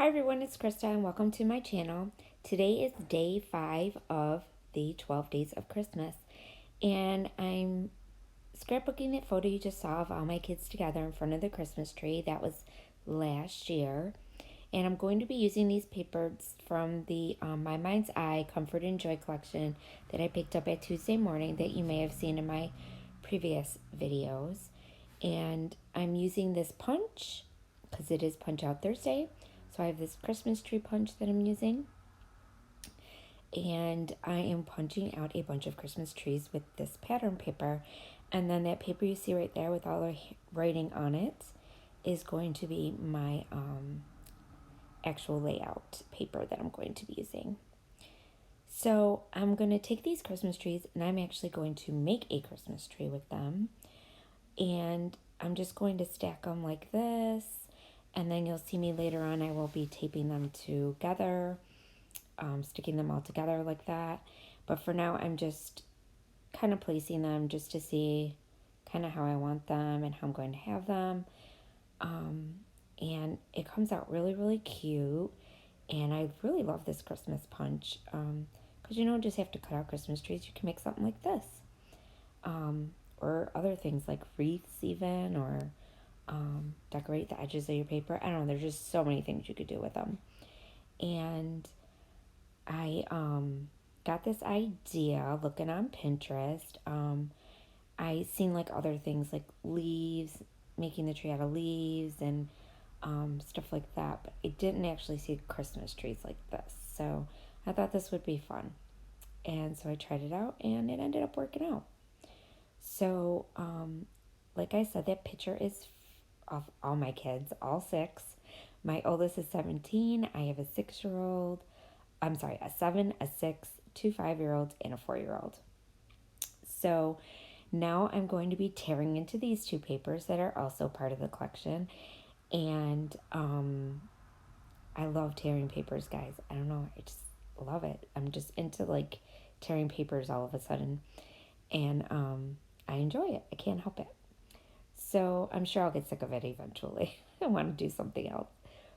Hi everyone, it's Krista and welcome to my channel. Today is day 5 of the 12 days of Christmas, and I'm scrapbooking that photo you just saw of all my kids together in front of the Christmas tree. That was last year, and I'm going to be using these papers from the My Mind's Eye Comfort and Joy collection that I picked up at Tuesday morning that you may have seen in my previous videos. And I'm using this punch because it is Punch Out Thursday. So I have this Christmas tree punch that I'm using, and I am punching out a bunch of Christmas trees with this pattern paper. And then that paper you see right there with all the writing on it is going to be my actual layout paper that I'm going to be using. So I'm going to take these Christmas trees and I'm actually going to make a Christmas tree with them. And I'm just going to stack them like this. And then you'll see me later on, I will be taping them together, sticking them all together like that. But for now, I'm just kind of placing them just to see kind of how I want them and how I'm going to have them. And it comes out really, really cute. And I really love this Christmas punch. Because you don't just have to cut out Christmas trees. You can make something like this. Or other things like wreaths even, or decorate the edges of your paper. I don't know, there's just so many things you could do with them. And I got this idea looking on Pinterest. I seen like other things like leaves, making the tree out of leaves and stuff like that, but I didn't actually see Christmas trees like this. So I thought this would be fun. And so I tried it out and it ended up working out. So, like I said, that picture is of all my kids, all 6. My oldest is 17. I have a 6-year-old. I'm sorry, a 7, a 6, 2 5-year-olds, and a 4-year-old. So now I'm going to be tearing into these 2 papers that are also part of the collection. And I love tearing papers, guys. I don't know. I just love it. I'm just into like tearing papers all of a sudden. And I enjoy it. I can't help it. So I'm sure I'll get sick of it eventually. I want to do something else.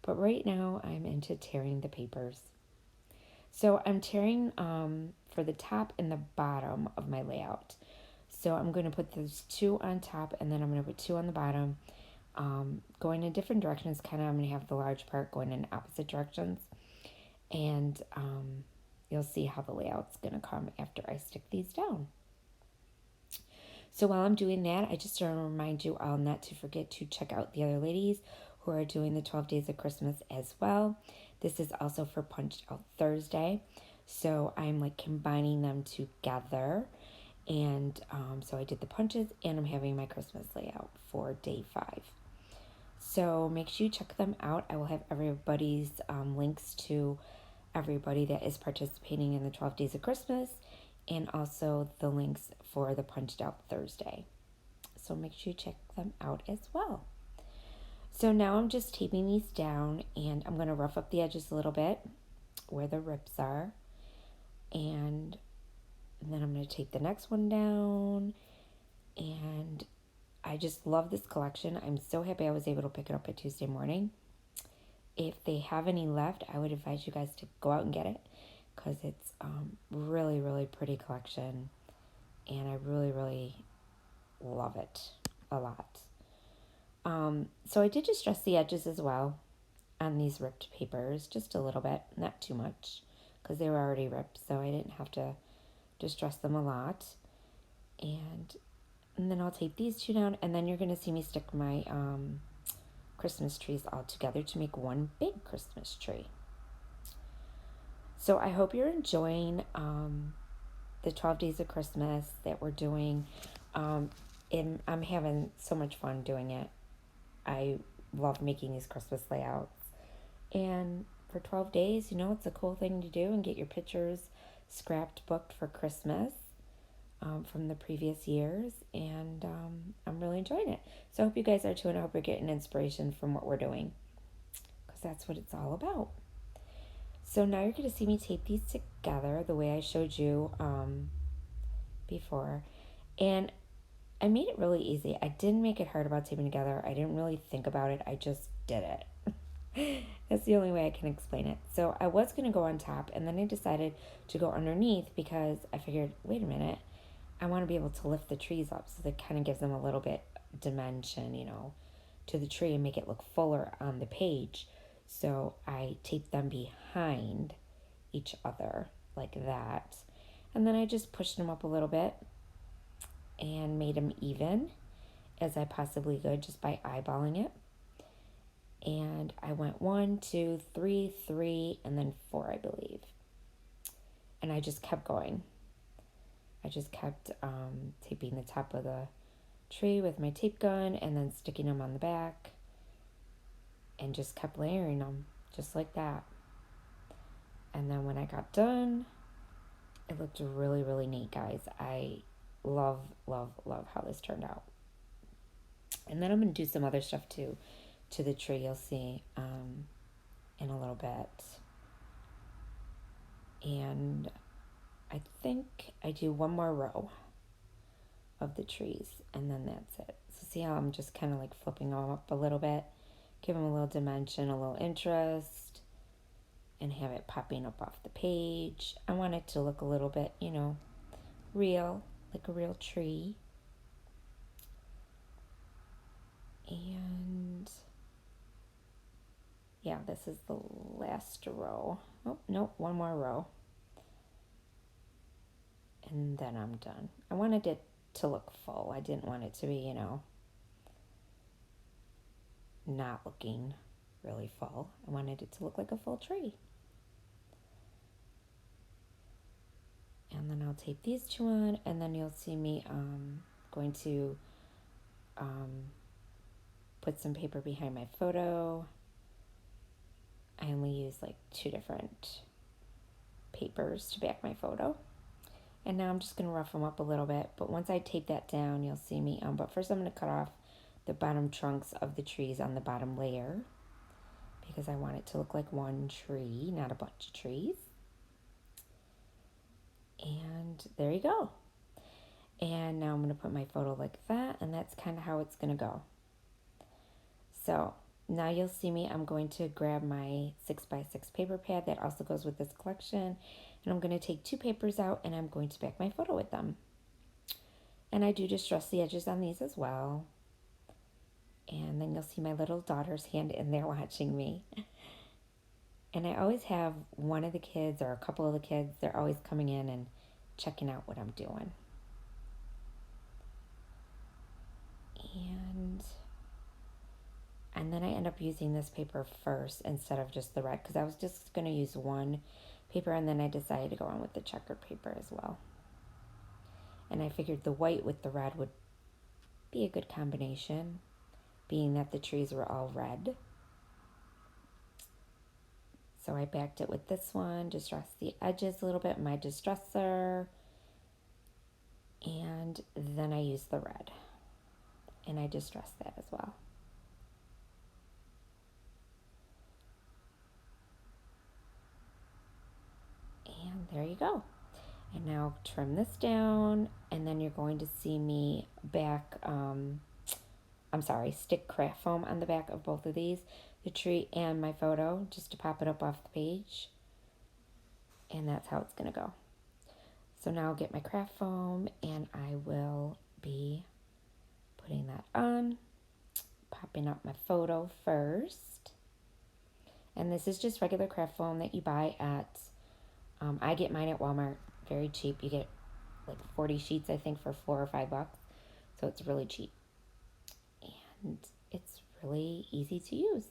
But right now I'm into tearing the papers. So I'm tearing for the top and the bottom of my layout. So I'm going to put those 2 on top and then I'm going to put 2 on the bottom. Going in different directions, kind of I'm going to have the large part going in opposite directions. And you'll see how the layout's going to come after I stick these down. So while I'm doing that, I just want to remind you all not to forget to check out the other ladies who are doing the 12 Days of Christmas as well. This is also for Punch Out Thursday. So I'm like combining them together. And so I did the punches and I'm having my Christmas layout for day 5. So make sure you check them out. I will have everybody's links to everybody that is participating in the 12 Days of Christmas, and also the links for the Punched Out Thursday. So make sure you check them out as well. So now I'm just taping these down and I'm going to rough up the edges a little bit where the rips are. And then I'm going to tape the next one down. And I just love this collection. I'm so happy I was able to pick it up at Tuesday morning. If they have any left, I would advise you guys to go out and get it, because it's really, really pretty collection, and I really, really love it a lot. So I did distress the edges as well on these ripped papers, just a little bit, not too much, because they were already ripped, so I didn't have to distress them a lot. And then I'll tape these 2 down, and then you're going to see me stick my Christmas trees all together to make one big Christmas tree. So I hope you're enjoying the 12 Days of Christmas that we're doing. And I'm having so much fun doing it. I love making these Christmas layouts. And for 12 days, you know, it's a cool thing to do and get your pictures scrapped booked for Christmas from the previous years. And I'm really enjoying it. So I hope you guys are too, and I hope you're getting inspiration from what we're doing, because that's what it's all about. So now you're going to see me tape these together the way I showed you before. And I made it really easy. I didn't make it hard about taping together. I didn't really think about it. I just did it. That's the only way I can explain it. So I was going to go on top, and then I decided to go underneath because I figured, wait a minute, I want to be able to lift the trees up so that kind of gives them a little bit dimension, to the tree and make it look fuller on the page. So I taped them behind each other like that. And then I just pushed them up a little bit and made them even as I possibly could just by eyeballing it. And I went 1, 2, 3, 3, and then 4, I believe. And I just kept going. I just kept taping the top of the tree with my tape gun and then sticking them on the back and just kept layering them just like that. And then when I got done, it looked really, really neat, guys. I love, love, love how this turned out. And then I'm going to do some other stuff too to the tree. You'll see in a little bit. And I think I do one more row of the trees, and then that's it. So see how I'm just kind of like flipping them up a little bit, give them a little dimension, a little interest, and have it popping up off the page. I want it to look a little bit, real, like a real tree. And yeah, this is the last row. Oh, no, one more row. And then I'm done. I wanted it to look full. I didn't want it to be, not looking really full. I wanted it to look like a full tree. And then I'll tape these two on, and then you'll see me going to put some paper behind my photo. I only use like 2 different papers to back my photo. And now I'm just going to rough them up a little bit. But once I tape that down, you'll see me. But first I'm going to cut off the bottom trunks of the trees on the bottom layer, because I want it to look like one tree, not a bunch of trees. And there you go. And now I'm going to put my photo like that, and that's kind of how it's going to go. So now you'll see me. I'm going to grab my 6x6 paper pad that also goes with this collection, and I'm going to take 2 papers out, and I'm going to back my photo with them. And I do distress the edges on these as well. And then you'll see my little daughter's hand in there watching me. And I always have one of the kids or a couple of the kids, they're always coming in and checking out what I'm doing. And then I end up using this paper first instead of just the red, because I was just going to use one paper, and then I decided to go on with the checkered paper as well. And I figured the white with the red would be a good combination, being that the trees were all red. So I backed it with this one, distressed the edges a little bit, my distressor, and then I used the red. And I distressed that as well. And there you go. And now trim this down, and then you're going to see me stick craft foam on the back of both of these, the tree and my photo, just to pop it up off the page. And that's how it's going to go. So now I'll get my craft foam, and I will be putting that on, popping up my photo first. And this is just regular craft foam that you buy at, I get mine at Walmart, very cheap. You get like 40 sheets, I think, for $4 or $5. So it's really cheap. And it's really easy to use.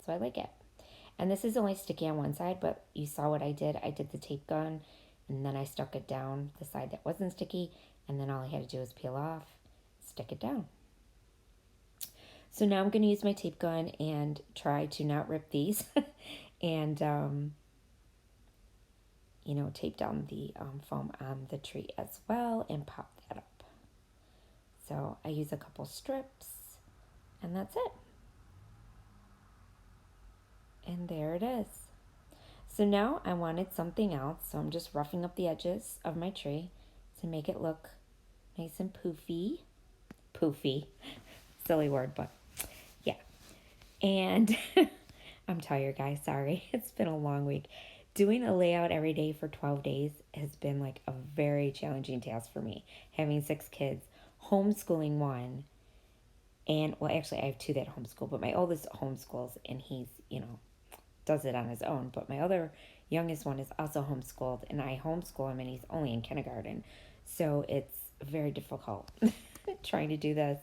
So I like it. And this is only sticky on one side, but you saw what I did. I did the tape gun, and then I stuck it down the side that wasn't sticky, and then all I had to do was peel off, stick it down. So now I'm going to use my tape gun and try to not rip these and, tape down the foam on the tree as well and pop that up. So I use a couple strips, and that's it. And there it is. So now I wanted something else, so I'm just roughing up the edges of my tree to make it look nice and poofy. Poofy. Silly word, but yeah. And I'm tired, guys. Sorry. It's been a long week. Doing a layout every day for 12 days has been like a very challenging task for me. Having 6 kids, homeschooling one, and well, actually, I have two that homeschool, but my oldest homeschools and he's, does it on his own. But my other youngest one is also homeschooled, and I homeschool him, and he's only in kindergarten. So it's very difficult trying to do this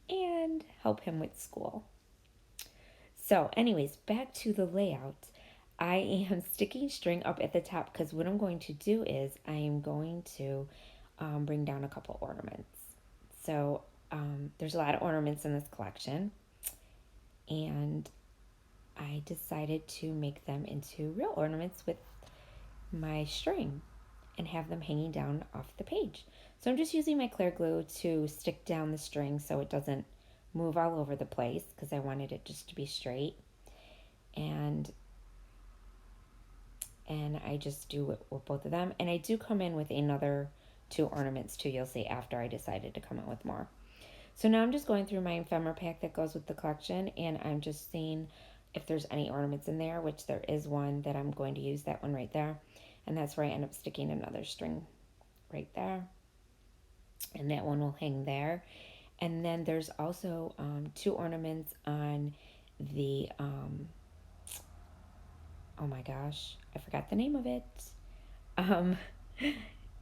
and help him with school. So, anyways, back to the layout. I am sticking string up at the top because what I'm going to do is I am going to bring down a couple ornaments. So, there's a lot of ornaments in this collection, and I decided to make them into real ornaments with my string and have them hanging down off the page. So I'm just using my clear glue to stick down the string so it doesn't move all over the place because I wanted it just to be straight. And I just do it with both of them. And I do come in with another 2 ornaments too, you'll see, after I decided to come in with more. So now I'm just going through my ephemera pack that goes with the collection, and I'm just seeing if there's any ornaments in there, which there is one that I'm going to use, that one right there. And that's where I end up sticking another string right there. And that one will hang there. And then there's also 2 ornaments on the, oh my gosh, I forgot the name of it. Um,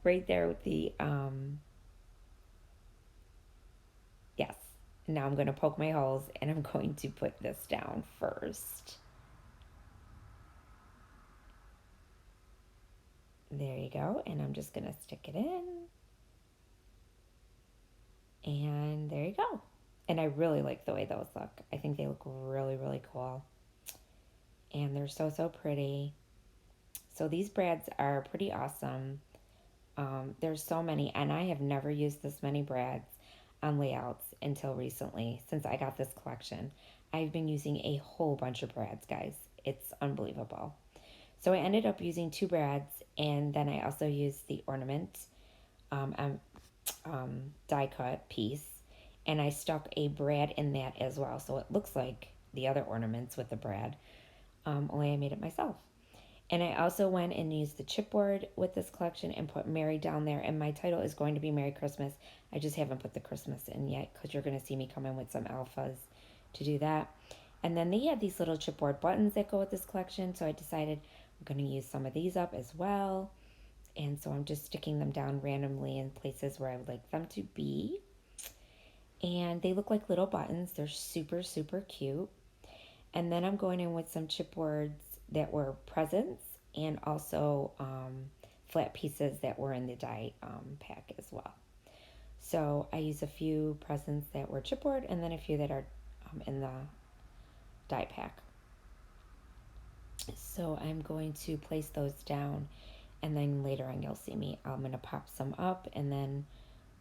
right there with the, yes. Now I'm going to poke my holes and I'm going to put this down first. There you go. And I'm just going to stick it in. And there you go. And I really like the way those look. I think they look really, really cool. And they're so, so pretty. So these brads are pretty awesome. There's so many, and I have never used this many brads on layouts until recently, since I got this collection. I've been using a whole bunch of brads, guys. It's unbelievable. So I ended up using 2 brads, and then I also used the ornament um, die cut piece, and I stuck a brad in that as well. So it looks like the other ornaments with the brad, only I made it myself. And I also went and used the chipboard with this collection and put Merry down there. And my title is going to be Merry Christmas. I just haven't put the Christmas in yet because you're going to see me come in with some alphas to do that. And then they had these little chipboard buttons that go with this collection. So I decided I'm going to use some of these up as well. And so I'm just sticking them down randomly in places where I would like them to be. And they look like little buttons. They're super, super cute. And then I'm going in with some chipboards that were presents and also flat pieces that were in the die pack as well. So I use a few presents that were chipboard and then a few that are in the die pack. So I'm going to place those down, and then later on you'll see me. I'm going to pop some up, and then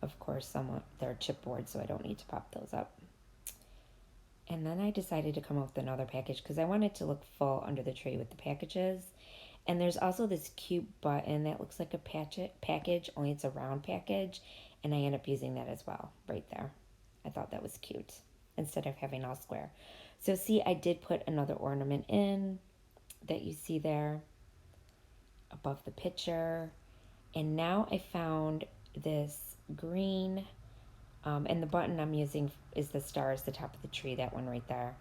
of course some they're chipboard, so I don't need to pop those up. And then I decided to come up with another package because I wanted to look full under the tree with the packages. And there's also this cute button that looks like a package, only it's a round package. And I end up using that as well, right there. I thought that was cute instead of having all square. So see, I did put another ornament in that you see there above the picture. And now I found this green and the button I'm using is the stars, the top of the tree. That one right there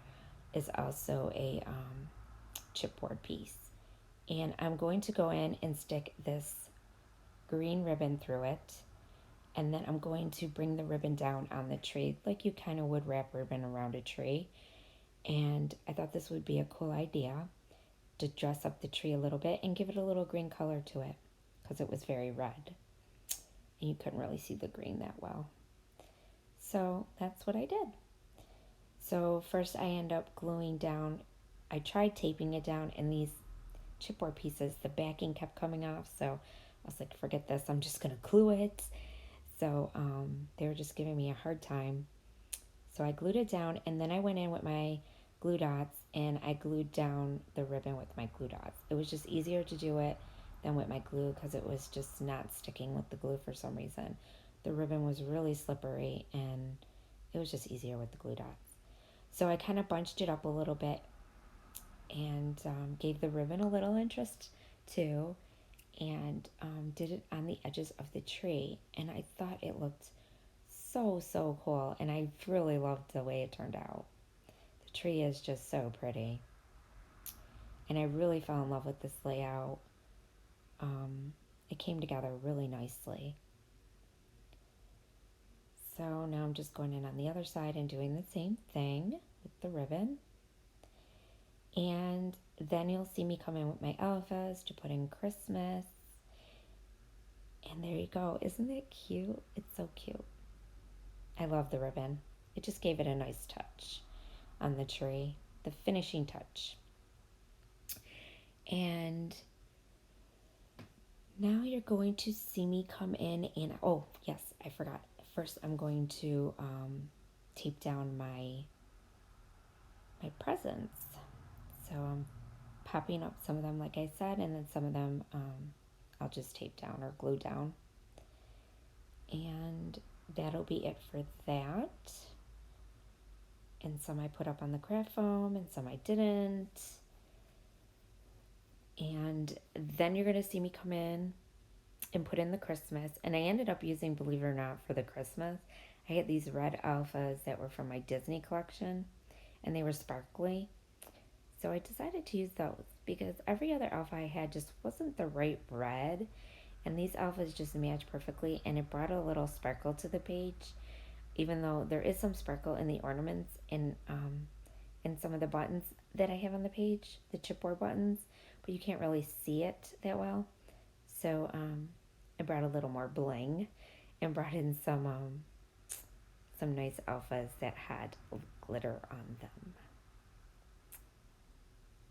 is also a chipboard piece. And I'm going to go in and stick this green ribbon through it. And then I'm going to bring the ribbon down on the tree like you kind of would wrap ribbon around a tree. And I thought this would be a cool idea to dress up the tree a little bit and give it a little green color to it because it was very red. And you couldn't really see the green that well. So that's what I did. So first I end up gluing down, I tried taping it down, and these chipboard pieces, the backing kept coming off. So I was like, forget this, I'm just going to glue it. So they were just giving me a hard time. So I glued it down, and then I went in with my glue dots and I glued down the ribbon with my glue dots. It was just easier to do it than with my glue because it was just not sticking with the glue for some reason. The ribbon was really slippery and it was just easier with the glue dots. So I kind of bunched it up a little bit and gave the ribbon a little interest too, and did it on the edges of the tree. And I thought it looked so cool, and I really loved the way it turned out. The tree is just so pretty, and I really fell in love with this layout. It came together really nicely. So now I'm just going in on the other side and doing the same thing with the ribbon. And then you'll see me come in with my alphas to put in Christmas. And there you go. Isn't it cute? It's so cute. I love the ribbon. It just gave it a nice touch on the tree, the finishing touch. And now you're going to see me come in and, oh, yes, I forgot. First, I'm going to tape down my presents. So I'm popping up some of them, like I said, and then some of them I'll just tape down or glue down. And that'll be it for that. And some I put up on the craft foam and some I didn't. And then you're going to see me come in and put in the Christmas. And I ended up using, believe it or not, for the Christmas, I had these red alphas that were from my Disney collection, and they were sparkly. So I decided to use those because every other alpha I had just wasn't the right red, and these alphas just match perfectly, and it brought a little sparkle to the page, even though there is some sparkle in the ornaments and in some of the buttons that I have on the page, the chipboard buttons, but you can't really see it that well. So I brought a little more bling and brought in some nice alphas that had glitter on them.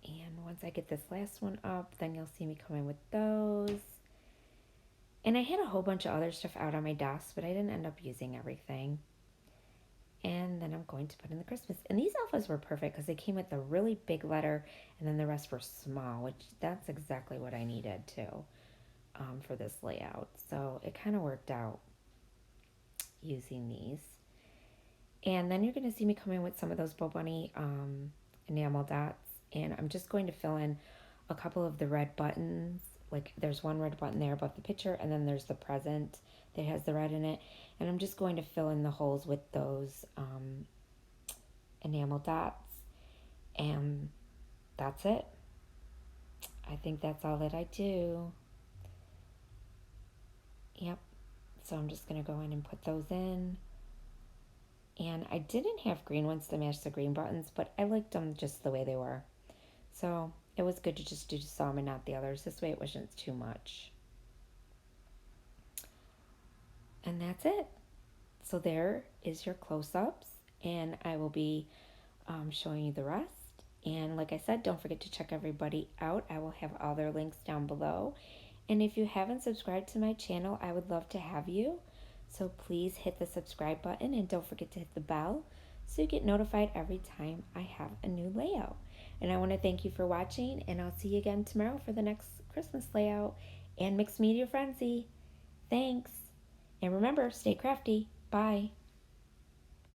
And once I get this last one up, then you'll see me come in with those. And I had a whole bunch of other stuff out on my desk, but I didn't end up using everything. And then I'm going to put in the Christmas. And these alphas were perfect because they came with a really big letter, and then the rest were small, which that's exactly what I needed too for this layout. So it kind of worked out using these. And then you're going to see me come in with some of those Bo Bunny enamel dots. And I'm just going to fill in a couple of the red buttons. Like there's one red button there above the picture, and then there's the present that has the red in it. And I'm just going to fill in the holes with those enamel dots. And that's it. I think that's all that I do. Yep. So I'm just going to go in and put those in. And I didn't have green ones to match the green buttons, but I liked them just the way they were. So it was good to just do some and not the others. This way it wasn't too much. And that's it. So there is your close-ups, and I will be showing you the rest. And like I said, don't forget to check everybody out. I will have all their links down below. And if you haven't subscribed to my channel, I would love to have you. So please hit the subscribe button and don't forget to hit the bell so you get notified every time I have a new layout. And I want to thank you for watching, and I'll see you again tomorrow for the next Christmas layout and Mixed Media Frenzy. Thanks. And remember, stay crafty. Bye.